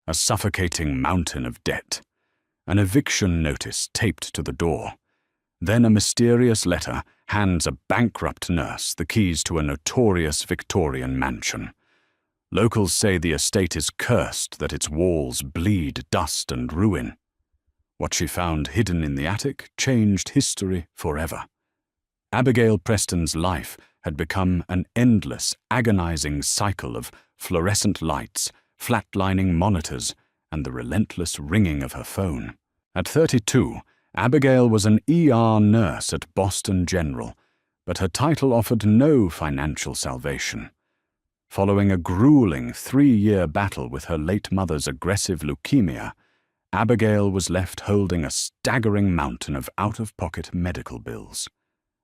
a suffocating mountain of debt, an eviction notice taped to the door. Then a mysterious letter hands a bankrupt nurse the keys to a notorious Victorian mansion. Locals say the estate is cursed, that its walls bleed dust and ruin. What she found hidden in the attic changed history forever. Abigail Preston's life had become an endless, agonizing cycle of fluorescent lights, flatlining monitors, and the relentless ringing of her phone. At 32, Abigail was an ER nurse at Boston General, but her title offered no financial salvation. Following a grueling 3-year battle with her late mother's aggressive leukemia, Abigail was left holding a staggering mountain of out-of-pocket medical bills.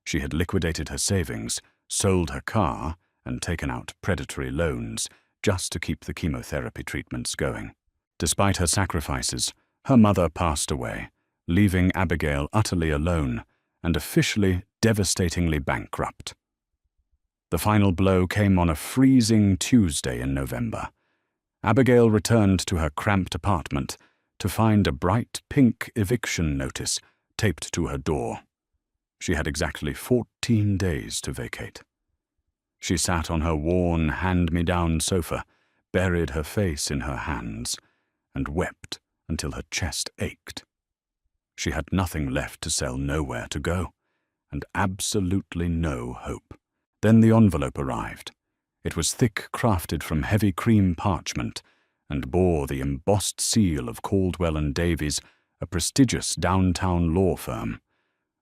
She had liquidated her savings, sold her car, and taken out predatory loans just to keep the chemotherapy treatments going. Despite her sacrifices, her mother passed away, leaving Abigail utterly alone and officially devastatingly bankrupt. The final blow came on a freezing Tuesday in November. Abigail returned to her cramped apartment to find a bright pink eviction notice taped to her door. She had exactly 14 days to vacate. She sat on her worn, hand-me-down sofa, buried her face in her hands, and wept until her chest ached. She had nothing left to sell, nowhere to go, and absolutely no hope. Then the envelope arrived. It was thick, crafted from heavy cream parchment, and bore the embossed seal of Caldwell & Davies, a prestigious downtown law firm.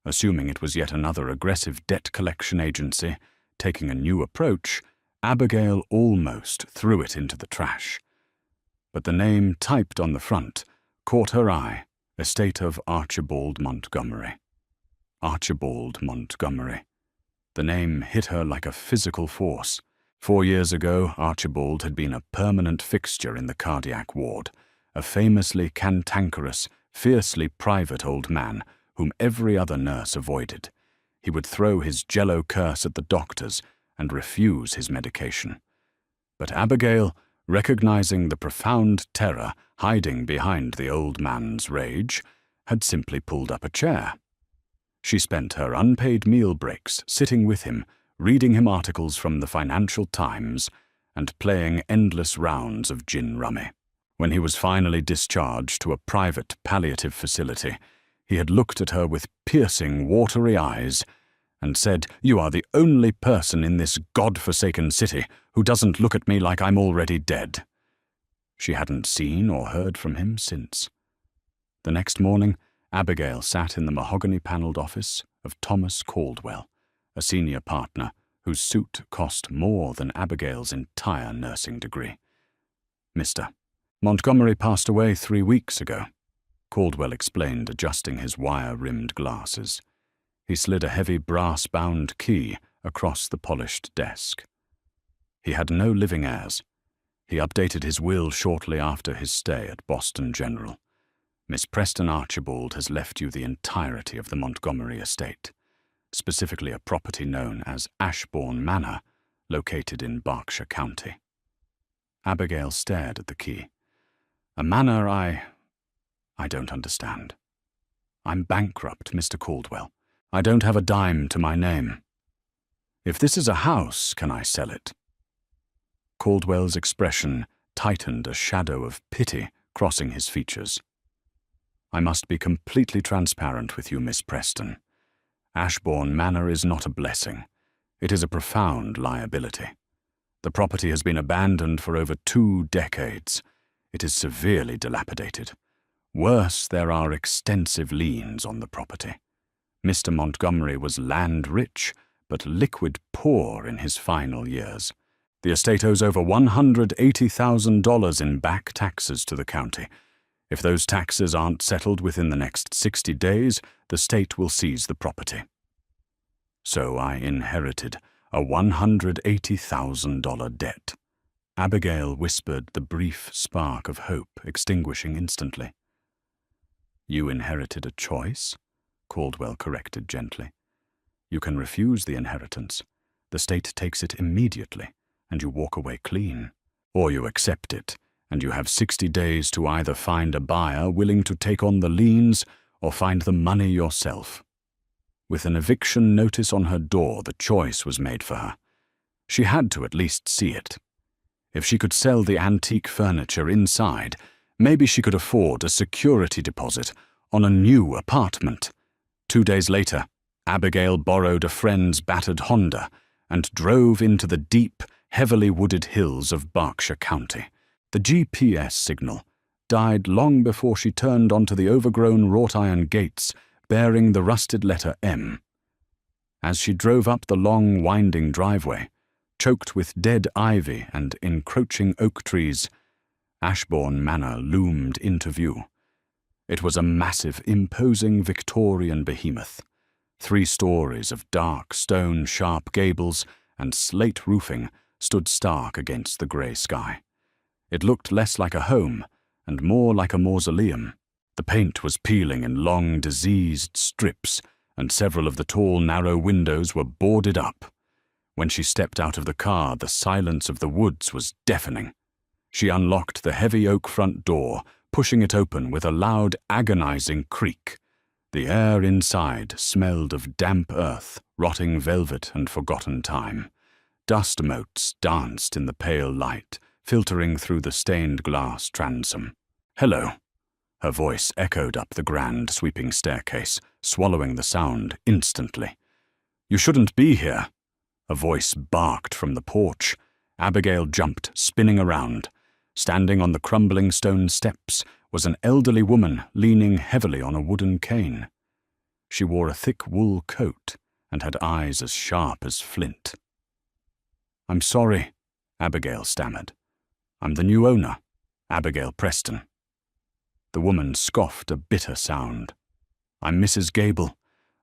Assuming it was yet another aggressive debt collection agency taking a new approach, Abigail almost threw it into the trash. But the name typed on the front caught her eye: Estate of Archibald Montgomery. Archibald Montgomery. The name hit her like a physical force. 4 years ago, Archibald had been a permanent fixture in the cardiac ward, a famously cantankerous, fiercely private old man whom every other nurse avoided. He would throw his jello curse at the doctors and refuse his medication. But Abigail, recognizing the profound terror hiding behind the old man's rage, had simply pulled up a chair. She spent her unpaid meal breaks sitting with him, reading him articles from the Financial Times and playing endless rounds of gin rummy. When he was finally discharged to a private palliative facility, he had looked at her with piercing, watery eyes and said, "You are the only person in this God-forsaken city who doesn't look at me like I'm already dead." She hadn't seen or heard from him since. The next morning, Abigail sat in the mahogany-paneled office of Thomas Caldwell, a senior partner whose suit cost more than Abigail's entire nursing degree. "Mr. Montgomery passed away 3 weeks ago," Caldwell explained, adjusting his wire-rimmed glasses. He slid a heavy brass-bound key across the polished desk. He had no living heirs. He updated his will shortly after his stay at Boston General. Miss Preston Archibald has left you the entirety of the Montgomery estate, specifically a property known as Ashbourne Manor, located in Berkshire County. Abigail stared at the key. "A manor I don't understand. I'm bankrupt, Mr. Caldwell. I don't have a dime to my name. If this is a house, can I sell it?" Caldwell's expression tightened, a shadow of pity crossing his features. "I must be completely transparent with you, Miss Preston. Ashbourne Manor is not a blessing. It is a profound liability. The property has been abandoned for over 2 decades. It is severely dilapidated. Worse, there are extensive liens on the property. Mr. Montgomery was land-rich, but liquid-poor in his final years. The estate owes over $180,000 in back taxes to the county. If those taxes aren't settled within the next 60 days, the state will seize the property. So I inherited a $180,000 debt." Abigail whispered, the brief spark of hope extinguishing instantly. "You inherited a choice," Caldwell corrected gently. "You can refuse the inheritance. The state takes it immediately, and you walk away clean. Or you accept it and you have 60 days to either find a buyer willing to take on the liens or find the money yourself. With an eviction notice on her door, the choice was made for her. She had to at least see it. If she could sell the antique furniture inside, maybe she could afford a security deposit on a new apartment. 2 days later, Abigail borrowed a friend's battered Honda and drove into the deep, heavily wooded hills of Berkshire County. The GPS signal died long before she turned onto the overgrown wrought-iron gates bearing the rusted letter M. As she drove up the long, winding driveway, choked with dead ivy and encroaching oak trees, Ashbourne Manor loomed into view. It was a massive, imposing Victorian behemoth. 3 stories of dark stone sharp gables and slate roofing stood stark against the grey sky. It looked less like a home and more like a mausoleum. The paint was peeling in long, diseased strips, and several of the tall, narrow windows were boarded up. When she stepped out of the car, the silence of the woods was deafening. She unlocked the heavy oak front door, pushing it open with a loud, agonizing creak. The air inside smelled of damp earth, rotting velvet, and forgotten time. Dust motes danced in the pale light, filtering through the stained glass transom. "Hello." Her voice echoed up the grand, sweeping staircase, swallowing the sound instantly. "You shouldn't be here." A voice barked from the porch. Abigail jumped, spinning around. Standing on the crumbling stone steps was an elderly woman leaning heavily on a wooden cane. She wore a thick wool coat and had eyes as sharp as flint. "I'm sorry," Abigail stammered. "I'm the new owner, Abigail Preston." The woman scoffed a bitter sound. "I'm Mrs. Gable.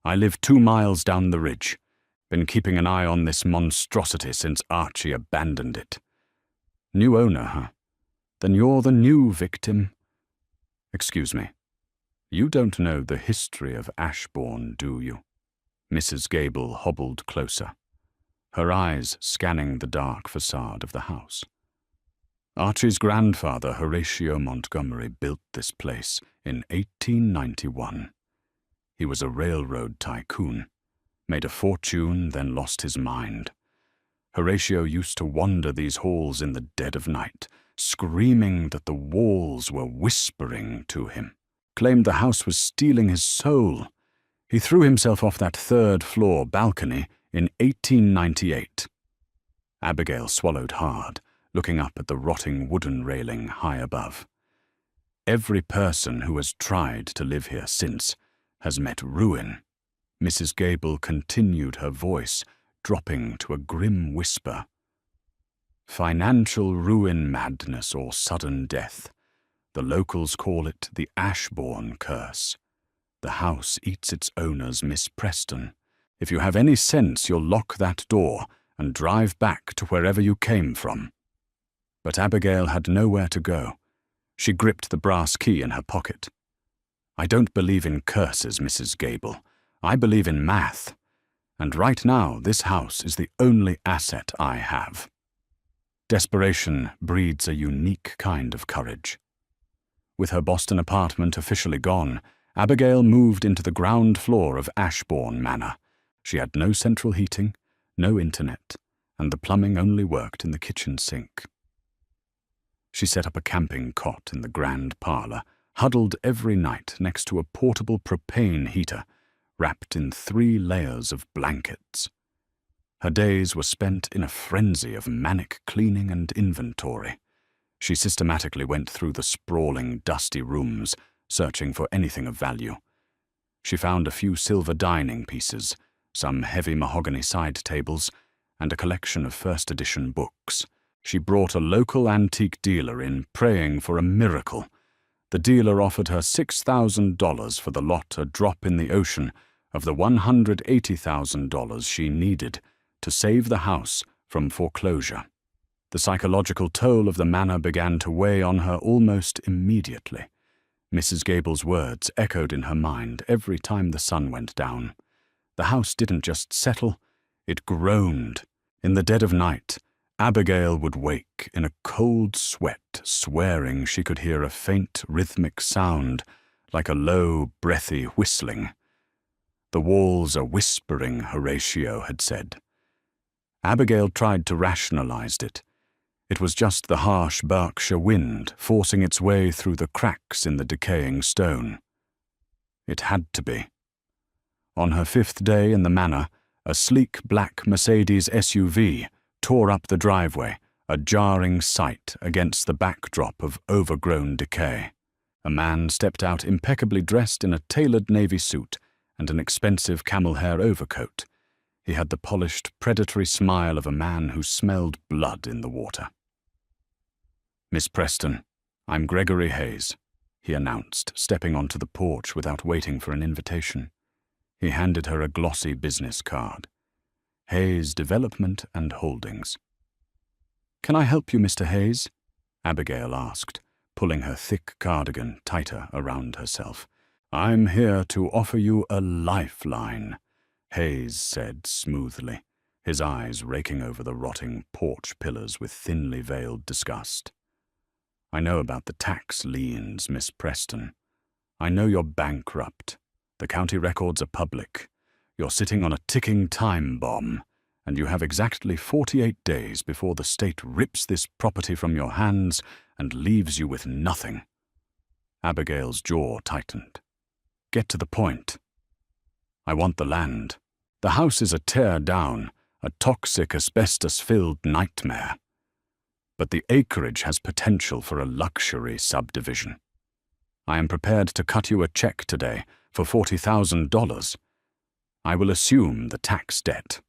I live 2 miles down the ridge. Been keeping an eye on this monstrosity since Archie abandoned it." "New owner, huh? Then you're the new victim." "Excuse me. You don't know the history of Ashbourne, do you?" Mrs. Gable hobbled closer, her eyes scanning the dark facade of the house. "Archie's grandfather, Horatio Montgomery, built this place in 1891. He was a railroad tycoon, made a fortune, then lost his mind. Horatio used to wander these halls in the dead of night, screaming that the walls were whispering to him. Claimed the house was stealing his soul. He threw himself off that 3rd-floor balcony in 1898. Abigail swallowed hard, looking up at the rotting wooden railing high above. "Every person who has tried to live here since has met ruin." Mrs. Gable continued, her voice dropping to a grim whisper. "Financial ruin, madness, or sudden death. The locals call it the Ashbourne curse. The house eats its owners, Miss Preston. If you have any sense, you'll lock that door and drive back to wherever you came from." But Abigail had nowhere to go. She gripped the brass key in her pocket. "I don't believe in curses, Mrs. Gable. I believe in math. And right now, this house is the only asset I have." Desperation breeds a unique kind of courage. With her Boston apartment officially gone, Abigail moved into the ground floor of Ashbourne Manor. She had no central heating, no internet, and the plumbing only worked in the kitchen sink. She set up a camping cot in the grand parlor, huddled every night next to a portable propane heater, wrapped in 3 layers of blankets. Her days were spent in a frenzy of manic cleaning and inventory. She systematically went through the sprawling, dusty rooms, searching for anything of value. She found a few silver dining pieces, some heavy mahogany side tables, and a collection of first-edition books. She brought a local antique dealer in, praying for a miracle. The dealer offered her $6,000 for the lot, a drop in the ocean of the $180,000 she needed to save the house from foreclosure. The psychological toll of the manor began to weigh on her almost immediately. Mrs. Gable's words echoed in her mind every time the sun went down. The house didn't just settle, it groaned. In the dead of night, Abigail would wake in a cold sweat, swearing she could hear a faint, rhythmic sound, like a low, breathy whistling. "The walls are whispering," Horatio had said. Abigail tried to rationalize it. It was just the harsh Berkshire wind forcing its way through the cracks in the decaying stone. It had to be. On her 5th day in the Manor, a sleek black Mercedes SUV tore up the driveway, a jarring sight against the backdrop of overgrown decay. A man stepped out impeccably dressed in a tailored navy suit and an expensive camel hair overcoat. He had the polished, predatory smile of a man who smelled blood in the water. "Miss Preston, I'm Gregory Hayes," he announced, stepping onto the porch without waiting for an invitation. He handed her a glossy business card. "Hayes Development and Holdings." "Can I help you, Mr. Hayes?" Abigail asked, pulling her thick cardigan tighter around herself. "I'm here to offer you a lifeline," Hayes said smoothly, his eyes raking over the rotting porch pillars with thinly veiled disgust. "I know about the tax liens, Miss Preston. I know you're bankrupt. The county records are public. You're sitting on a ticking time bomb, and you have exactly 48 days before the state rips this property from your hands and leaves you with nothing." Abigail's jaw tightened. "Get to the point." "I want the land. The house is a tear-down, a toxic, asbestos-filled nightmare. But the acreage has potential for a luxury subdivision. I am prepared to cut you a check today for $40,000. I will assume the tax debt.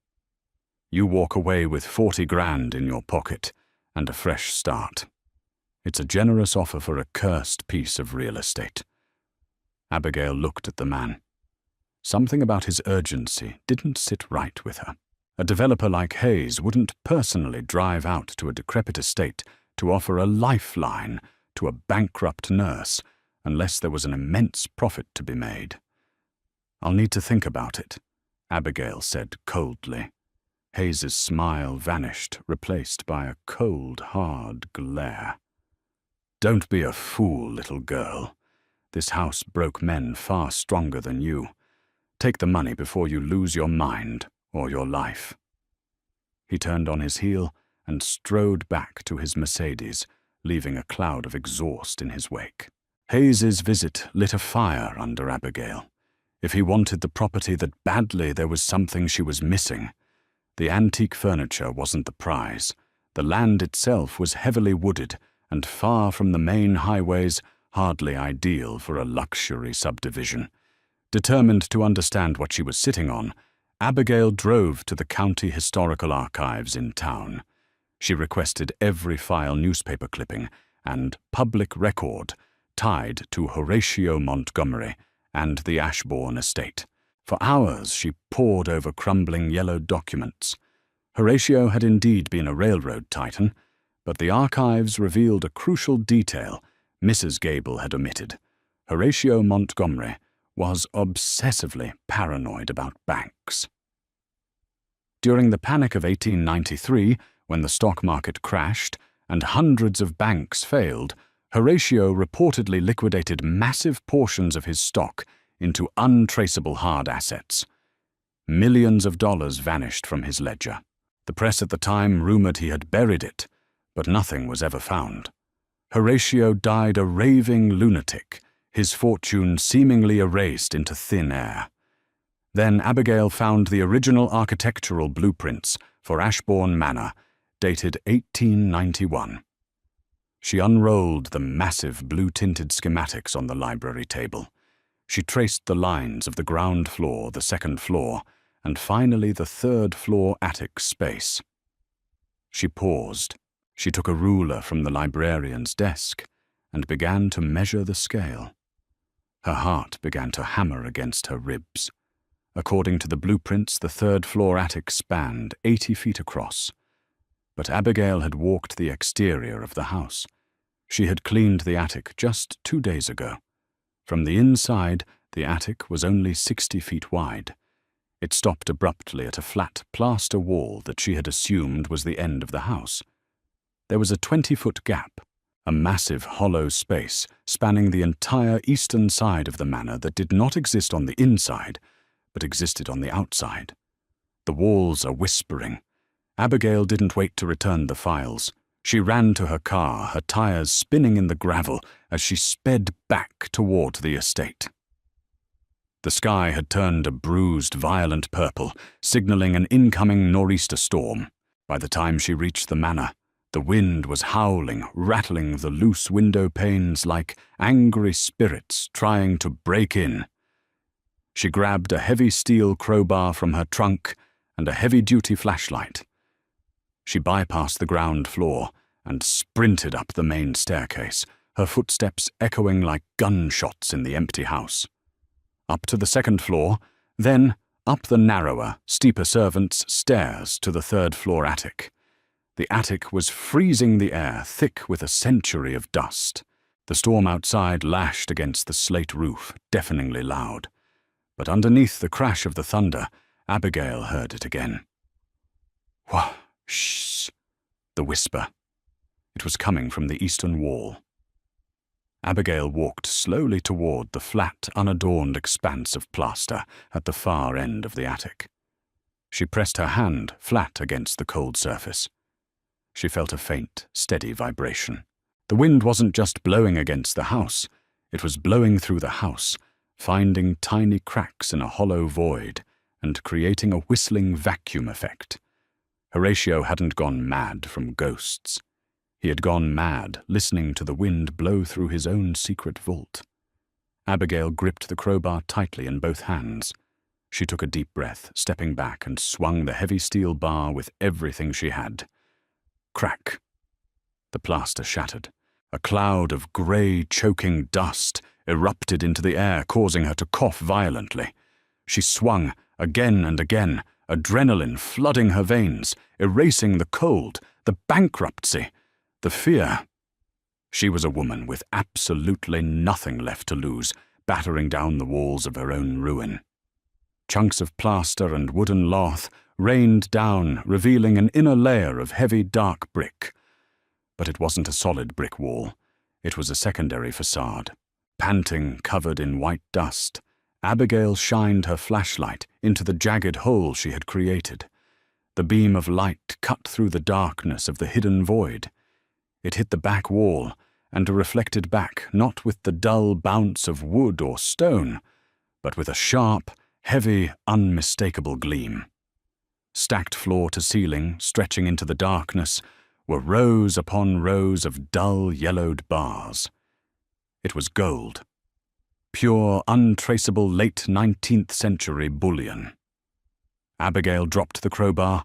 You walk away with 40 grand in your pocket and a fresh start. It's a generous offer for a cursed piece of real estate." Abigail looked at the man. Something about his urgency didn't sit right with her. A developer like Hayes wouldn't personally drive out to a decrepit estate to offer a lifeline to a bankrupt nurse unless there was an immense profit to be made. "I'll need to think about it," Abigail said coldly. Hayes's smile vanished, replaced by a cold, hard glare. "Don't be a fool, little girl. This house broke men far stronger than you. Take the money before you lose your mind or your life." He turned on his heel and strode back to his Mercedes, leaving a cloud of exhaust in his wake. Hayes's visit lit a fire under Abigail. If he wanted the property that badly, there was something she was missing. The antique furniture wasn't the prize. The land itself was heavily wooded and far from the main highways, hardly ideal for a luxury subdivision. Determined to understand what she was sitting on, Abigail drove to the county historical archives in town. She requested every file newspaper clipping and public record tied to Horatio Montgomery and the Ashbourne estate. For hours she pored over crumbling yellow documents. Horatio had indeed been a railroad titan, but the archives revealed a crucial detail Mrs. Gable had omitted. Horatio Montgomery was obsessively paranoid about banks. During the Panic of 1893, when the stock market crashed and hundreds of banks failed, Horatio reportedly liquidated massive portions of his stock into untraceable hard assets. Millions of dollars vanished from his ledger. The press at the time rumored he had buried it, but nothing was ever found. Horatio died a raving lunatic, his fortune seemingly erased into thin air. Then Abigail found the original architectural blueprints for Ashbourne Manor, dated 1891. She unrolled the massive blue-tinted schematics on the library table. She traced the lines of the ground floor, the second floor, and finally the third floor attic space. She paused. She took a ruler from the librarian's desk and began to measure the scale. Her heart began to hammer against her ribs. According to the blueprints, the third floor attic spanned 80 feet across. But Abigail had walked the exterior of the house. She had cleaned the attic just 2 days ago. From the inside, the attic was only 60 feet wide. It stopped abruptly at a flat plaster wall that she had assumed was the end of the house. There was a 20-foot gap, a massive hollow space spanning the entire eastern side of the manor that did not exist on the inside, but existed on the outside. The walls are whispering. Abigail didn't wait to return the files. She ran to her car, her tires spinning in the gravel as she sped back toward the estate. The sky had turned a bruised, violent purple, signaling an incoming nor'easter storm. By the time she reached the manor, the wind was howling, rattling the loose window panes like angry spirits trying to break in. She grabbed a heavy steel crowbar from her trunk and a heavy-duty flashlight. She bypassed the ground floor and sprinted up the main staircase, her footsteps echoing like gunshots in the empty house. Up to the second floor, then up the narrower, steeper servants' stairs to the third-floor attic. The attic was freezing the air, thick with a century of dust. The storm outside lashed against the slate roof, deafeningly loud. But underneath the crash of the thunder, Abigail heard it again. Shh, the whisper. It was coming from the eastern wall. Abigail walked slowly toward the flat, unadorned expanse of plaster at the far end of the attic. She pressed her hand flat against the cold surface. She felt a faint, steady vibration. The wind wasn't just blowing against the house, it was blowing through the house, finding tiny cracks in a hollow void and creating a whistling vacuum effect. Horatio hadn't gone mad from ghosts. He had gone mad listening to the wind blow through his own secret vault. Abigail gripped the crowbar tightly in both hands. She took a deep breath, stepping back, and swung the heavy steel bar with everything she had. Crack. The plaster shattered. A cloud of grey, choking dust erupted into the air, causing her to cough violently. She swung again and again, adrenaline flooding her veins, erasing the cold, the bankruptcy, the fear. She was a woman with absolutely nothing left to lose, battering down the walls of her own ruin. Chunks of plaster and wooden lath rained down, revealing an inner layer of heavy, dark brick. But it wasn't a solid brick wall. It was a secondary facade. Panting, covered in white dust, Abigail shined her flashlight into the jagged hole she had created. The beam of light cut through the darkness of the hidden void. It hit the back wall and reflected back not with the dull bounce of wood or stone, but with a sharp, heavy, unmistakable gleam. Stacked floor to ceiling, stretching into the darkness, were rows upon rows of dull, yellowed bars. It was gold. Pure, untraceable late 19th century bullion. Abigail dropped the crowbar.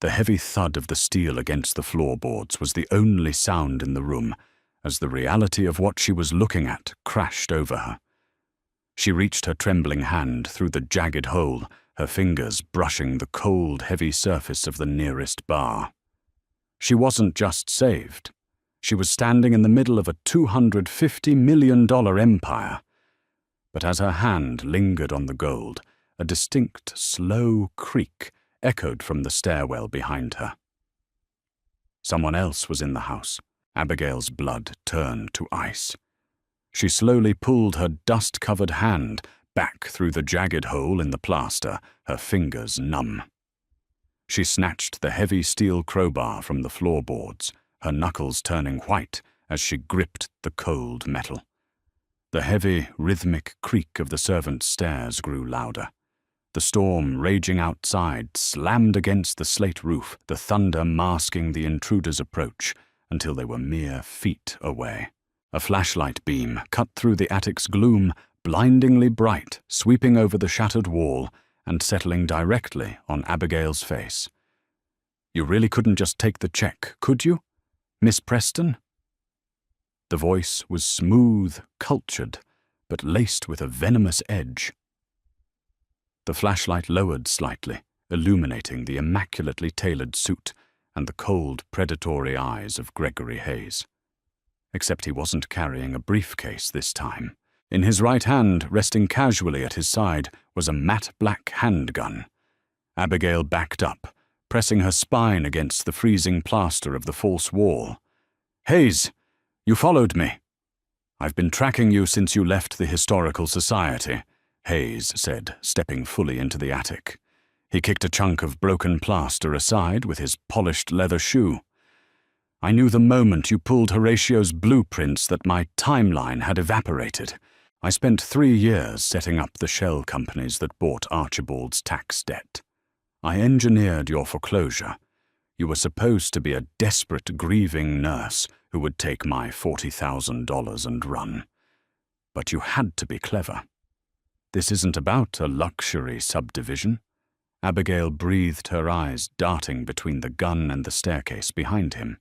The heavy thud of the steel against the floorboards was the only sound in the room as the reality of what she was looking at crashed over her. She reached her trembling hand through the jagged hole, her fingers brushing the cold, heavy surface of the nearest bar. She wasn't just saved. She was standing in the middle of a $250 million empire. But as her hand lingered on the gold, a distinct, slow creak echoed from the stairwell behind her. Someone else was in the house. Abigail's blood turned to ice. She slowly pulled her dust-covered hand back through the jagged hole in the plaster, her fingers numb. She snatched the heavy steel crowbar from the floorboards, her knuckles turning white as she gripped the cold metal. The heavy, rhythmic creak of the servants' stairs grew louder. The storm raging outside slammed against the slate roof, the thunder masking the intruder's approach until they were mere feet away. A flashlight beam cut through the attic's gloom, blindingly bright, sweeping over the shattered wall and settling directly on Abigail's face. "You really couldn't just take the check, could you, Miss Preston?" The voice was smooth, cultured, but laced with a venomous edge. The flashlight lowered slightly, illuminating the immaculately tailored suit and the cold, predatory eyes of Gregory Hayes. Except he wasn't carrying a briefcase this time. In his right hand, resting casually at his side, was a matte black handgun. Abigail backed up, pressing her spine against the freezing plaster of the false wall. "Hayes, you followed me." "I've been tracking you since you left the Historical Society," Hayes said, stepping fully into the attic. He kicked a chunk of broken plaster aside with his polished leather shoe. "I knew the moment you pulled Horatio's blueprints that my timeline had evaporated. I spent 3 years setting up the shell companies that bought Archibald's tax debt. I engineered your foreclosure. You were supposed to be a desperate, grieving nurse who would take my $40,000 and run. But you had to be clever. This isn't about a luxury subdivision." Abigail breathed, her eyes darting between the gun and the staircase behind him.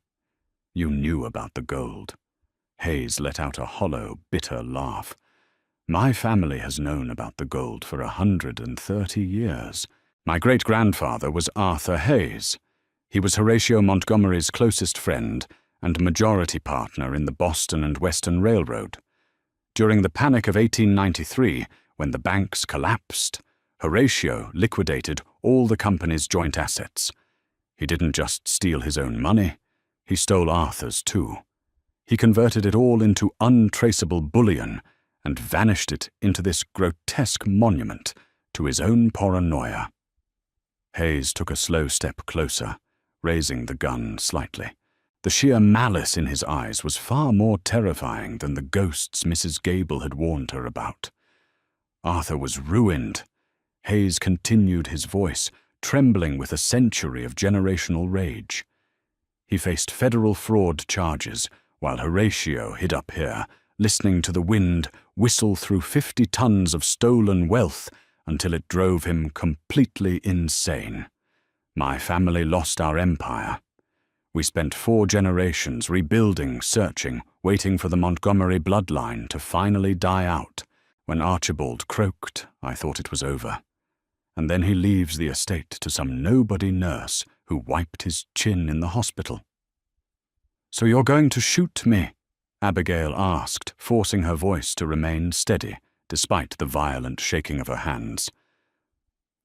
"You knew about the gold." Hayes let out a hollow, bitter laugh. "My family has known about the gold for 130 years. My great-grandfather was Arthur Hayes. He was Horatio Montgomery's closest friend and majority partner in the Boston and Western Railroad. During the Panic of 1893, when the banks collapsed, Horatio liquidated all the company's joint assets. He didn't just steal his own money, he stole Arthur's too. He converted it all into untraceable bullion and vanished it into this grotesque monument to his own paranoia." Hayes took a slow step closer, raising the gun slightly. The sheer malice in his eyes was far more terrifying than the ghosts Mrs. Gable had warned her about. "Arthur was ruined." Hayes continued, his voice trembling with a century of generational rage. "He faced federal fraud charges, while Horatio hid up here, listening to the wind whistle through 50 tons of stolen wealth until it drove him completely insane. My family lost our empire. We spent 4 generations rebuilding, searching, waiting for the Montgomery bloodline to finally die out. When Archibald croaked, I thought it was over. And then he leaves the estate to some nobody nurse who wiped his chin in the hospital." "So you're going to shoot me?" Abigail asked, forcing her voice to remain steady, despite the violent shaking of her hands.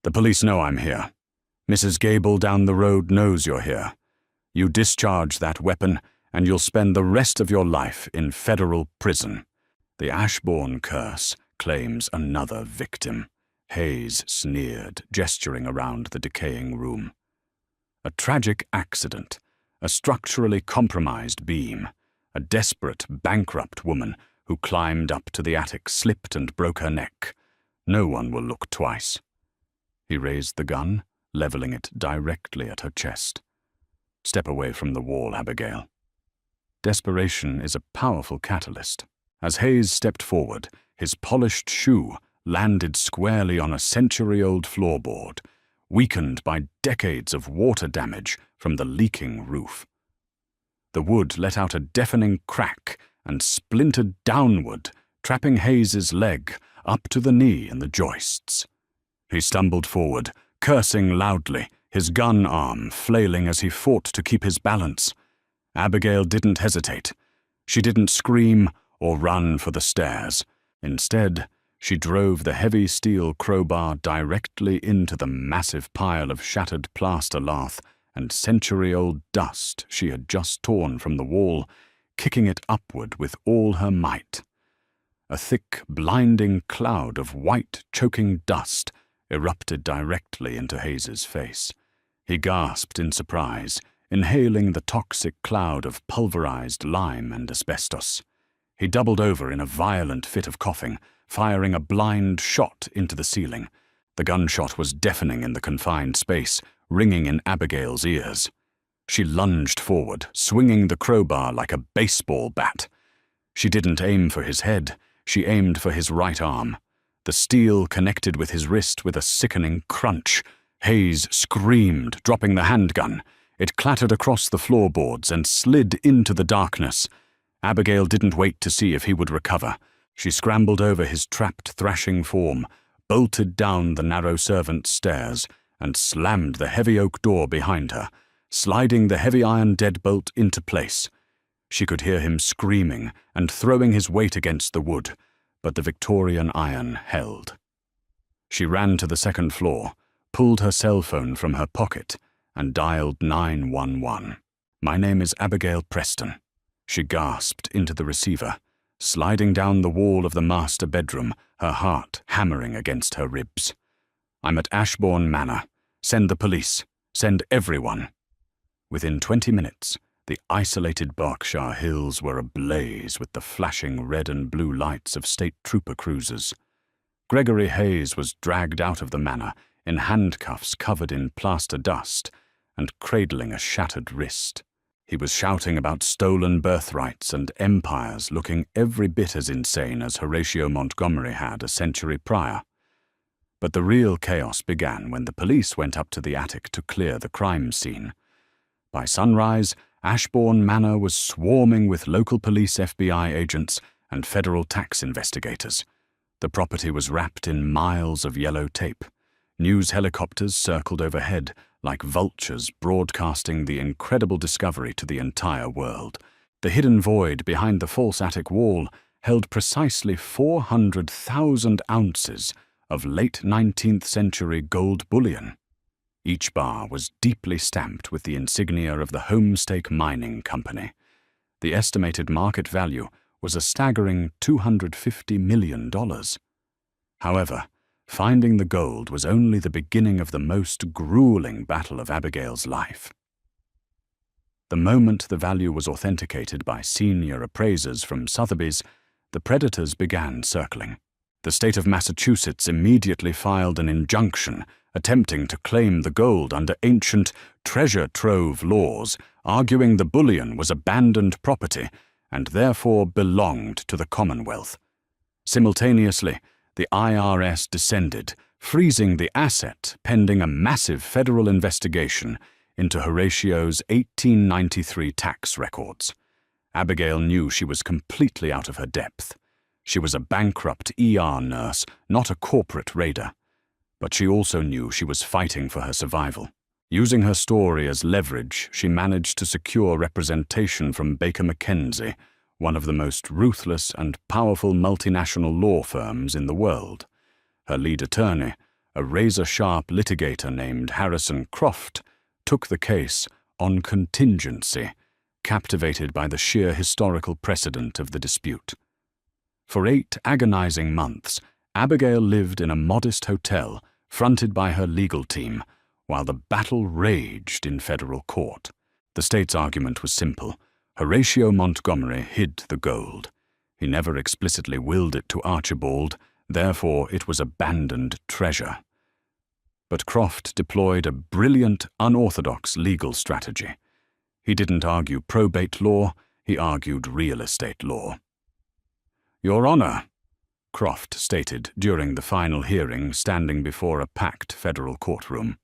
"The police know I'm here. Mrs. Gable down the road knows you're here. You discharge that weapon, and you'll spend the rest of your life in federal prison. The Ashbourne curse claims another victim," Hayes sneered, gesturing around the decaying room. "A tragic accident, a structurally compromised beam, a desperate, bankrupt woman who climbed up to the attic, slipped and broke her neck. No one will look twice." He raised the gun, leveling it directly at her chest. "Step away from the wall, Abigail." Desperation is a powerful catalyst. As Hayes stepped forward, his polished shoe landed squarely on a century-old floorboard, weakened by decades of water damage from the leaking roof. The wood let out a deafening crack and splintered downward, trapping Hayes's leg up to the knee in the joists. He stumbled forward, cursing loudly, his gun arm flailing as he fought to keep his balance. Abigail didn't hesitate. She didn't scream or run for the stairs. Instead, she drove the heavy steel crowbar directly into the massive pile of shattered plaster lath and century-old dust she had just torn from the wall, kicking it upward with all her might. A thick, blinding cloud of white, choking dust erupted directly into Hayes's face. He gasped in surprise, inhaling the toxic cloud of pulverized lime and asbestos. He doubled over in a violent fit of coughing, firing a blind shot into the ceiling. The gunshot was deafening in the confined space, ringing in Abigail's ears. She lunged forward, swinging the crowbar like a baseball bat. She didn't aim for his head, she aimed for his right arm. The steel connected with his wrist with a sickening crunch. Hayes screamed, dropping the handgun. It clattered across the floorboards and slid into the darkness. Abigail didn't wait to see if he would recover. She scrambled over his trapped, thrashing form, bolted down the narrow servants' stairs, and slammed the heavy oak door behind her, sliding the heavy iron deadbolt into place. She could hear him screaming and throwing his weight against the wood, but the Victorian iron held. She ran to the second floor, pulled her cell phone from her pocket and dialed 911. "My name is Abigail Preston," she gasped into the receiver, sliding down the wall of the master bedroom, her heart hammering against her ribs. "I'm at Ashbourne Manor. Send the police. Send everyone." Within 20 minutes, the isolated Berkshire Hills were ablaze with the flashing red and blue lights of state trooper cruisers. Gregory Hayes was dragged out of the manor in handcuffs covered in plaster dust and cradling a shattered wrist. He was shouting about stolen birthrights and empires, looking every bit as insane as Horatio Montgomery had a century prior. But the real chaos began when the police went up to the attic to clear the crime scene. By sunrise, Ashbourne Manor was swarming with local police, FBI agents, and federal tax investigators. The property was wrapped in miles of yellow tape. News helicopters circled overhead, like vultures broadcasting the incredible discovery to the entire world. The hidden void behind the false attic wall held precisely 400,000 ounces of late 19th century gold bullion. Each bar was deeply stamped with the insignia of the Homestake Mining Company. The estimated market value was a staggering $250 million. However, finding the gold was only the beginning of the most grueling battle of Abigail's life. The moment the value was authenticated by senior appraisers from Sotheby's, the predators began circling. The state of Massachusetts immediately filed an injunction attempting to claim the gold under ancient treasure trove laws, arguing the bullion was abandoned property and therefore belonged to the Commonwealth. Simultaneously, the IRS descended, freezing the asset pending a massive federal investigation into Horatio's 1893 tax records. Abigail knew she was completely out of her depth. She was a bankrupt ER nurse, not a corporate raider. But she also knew she was fighting for her survival. Using her story as leverage, she managed to secure representation from Baker McKenzie, one of the most ruthless and powerful multinational law firms in the world. Her lead attorney, a razor-sharp litigator named Harrison Croft, took the case on contingency, captivated by the sheer historical precedent of the dispute. For 8 agonizing months, Abigail lived in a modest hotel fronted by her legal team, while the battle raged in federal court. The state's argument was simple. Horatio Montgomery hid the gold. He never explicitly willed it to Archibald, therefore it was abandoned treasure. But Croft deployed a brilliant, unorthodox legal strategy. He didn't argue probate law, he argued real estate law. "Your Honor," Croft stated during the final hearing, standing before a packed federal courtroom,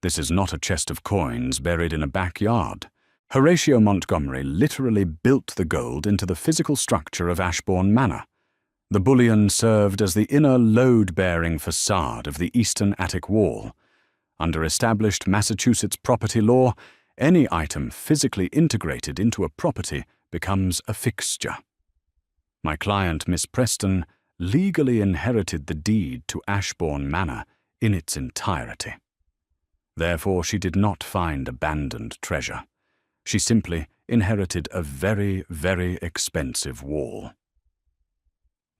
"this is not a chest of coins buried in a backyard. Horatio Montgomery literally built the gold into the physical structure of Ashbourne Manor. The bullion served as the inner load-bearing facade of the eastern attic wall. Under established Massachusetts property law, any item physically integrated into a property becomes a fixture. My client, Miss Preston, legally inherited the deed to Ashbourne Manor in its entirety. Therefore, she did not find abandoned treasure. She simply inherited a very, very expensive wall."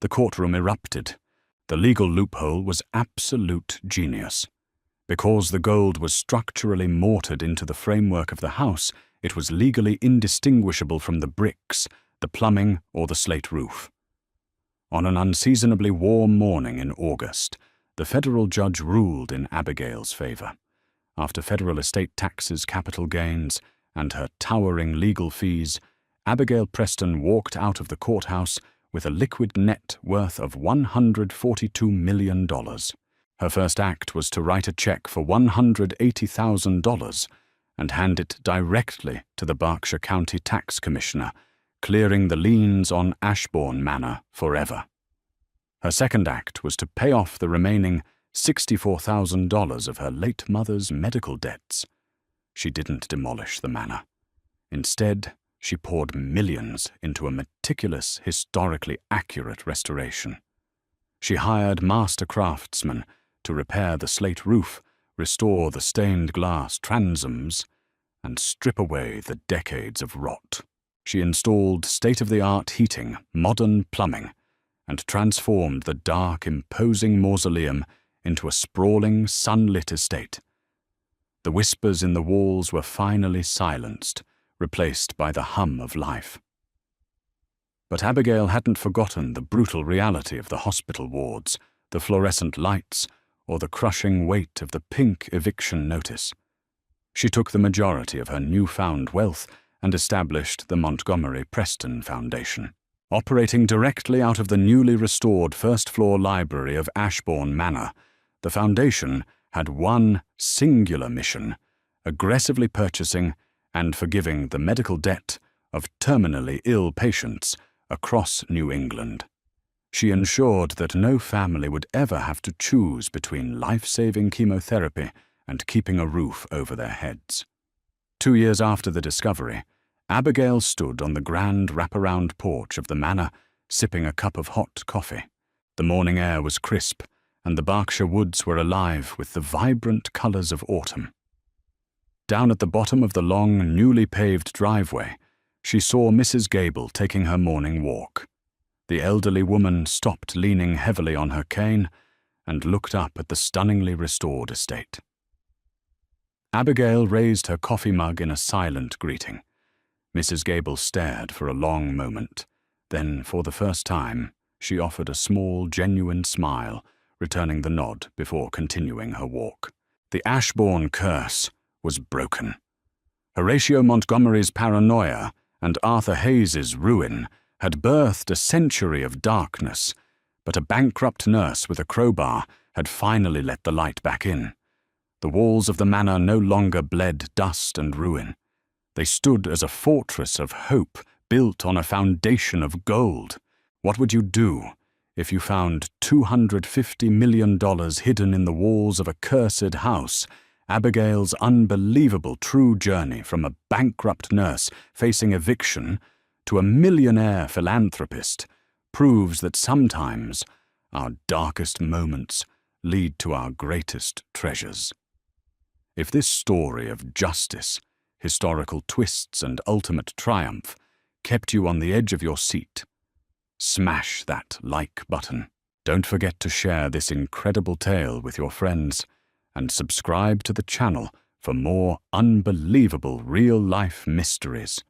The courtroom erupted. The legal loophole was absolute genius. Because the gold was structurally mortared into the framework of the house, it was legally indistinguishable from the bricks, the plumbing, or the slate roof. On an unseasonably warm morning in August, the federal judge ruled in Abigail's favor. After federal estate taxes, capital gains, and her towering legal fees, Abigail Preston walked out of the courthouse with a liquid net worth of $142 million. Her first act was to write a check for $180,000 and hand it directly to the Berkshire County Tax Commissioner, clearing the liens on Ashbourne Manor forever. Her second act was to pay off the remaining $64,000 of her late mother's medical debts. She didn't demolish the manor. Instead, she poured millions into a meticulous, historically accurate restoration. She hired master craftsmen, to repair the slate roof, restore the stained glass transoms, and strip away the decades of rot. She installed state-of-the-art heating, modern plumbing, and transformed the dark, imposing mausoleum into a sprawling, sunlit estate. The whispers in the walls were finally silenced, replaced by the hum of life. But Abigail hadn't forgotten the brutal reality of the hospital wards, the fluorescent lights, or the crushing weight of the pink eviction notice. She took the majority of her newfound wealth and established the Montgomery Preston Foundation. Operating directly out of the newly restored first-floor library of Ashbourne Manor, the foundation had one singular mission: aggressively purchasing and forgiving the medical debt of terminally ill patients across New England. She ensured that no family would ever have to choose between life-saving chemotherapy and keeping a roof over their heads. 2 years after the discovery, Abigail stood on the grand wraparound porch of the manor, sipping a cup of hot coffee. The morning air was crisp, and the Berkshire woods were alive with the vibrant colors of autumn. Down at the bottom of the long, newly paved driveway, she saw Mrs. Gable taking her morning walk. The elderly woman stopped, leaning heavily on her cane, and looked up at the stunningly restored estate. Abigail raised her coffee mug in a silent greeting. Mrs. Gable stared for a long moment. Then, for the first time, she offered a small, genuine smile, returning the nod before continuing her walk. The Ashbourne curse was broken. Horatio Montgomery's paranoia and Arthur Hayes's ruin had birthed a century of darkness, but a bankrupt nurse with a crowbar had finally let the light back in. The walls of the manor no longer bled dust and ruin. They stood as a fortress of hope built on a foundation of gold. What would you do if you found $250 million hidden in the walls of a cursed house? Abigail's unbelievable true journey from a bankrupt nurse facing eviction to a millionaire philanthropist proves that sometimes our darkest moments lead to our greatest treasures. If this story of justice, historical twists, and ultimate triumph kept you on the edge of your seat, smash that like button. Don't forget to share this incredible tale with your friends and subscribe to the channel for more unbelievable real-life mysteries.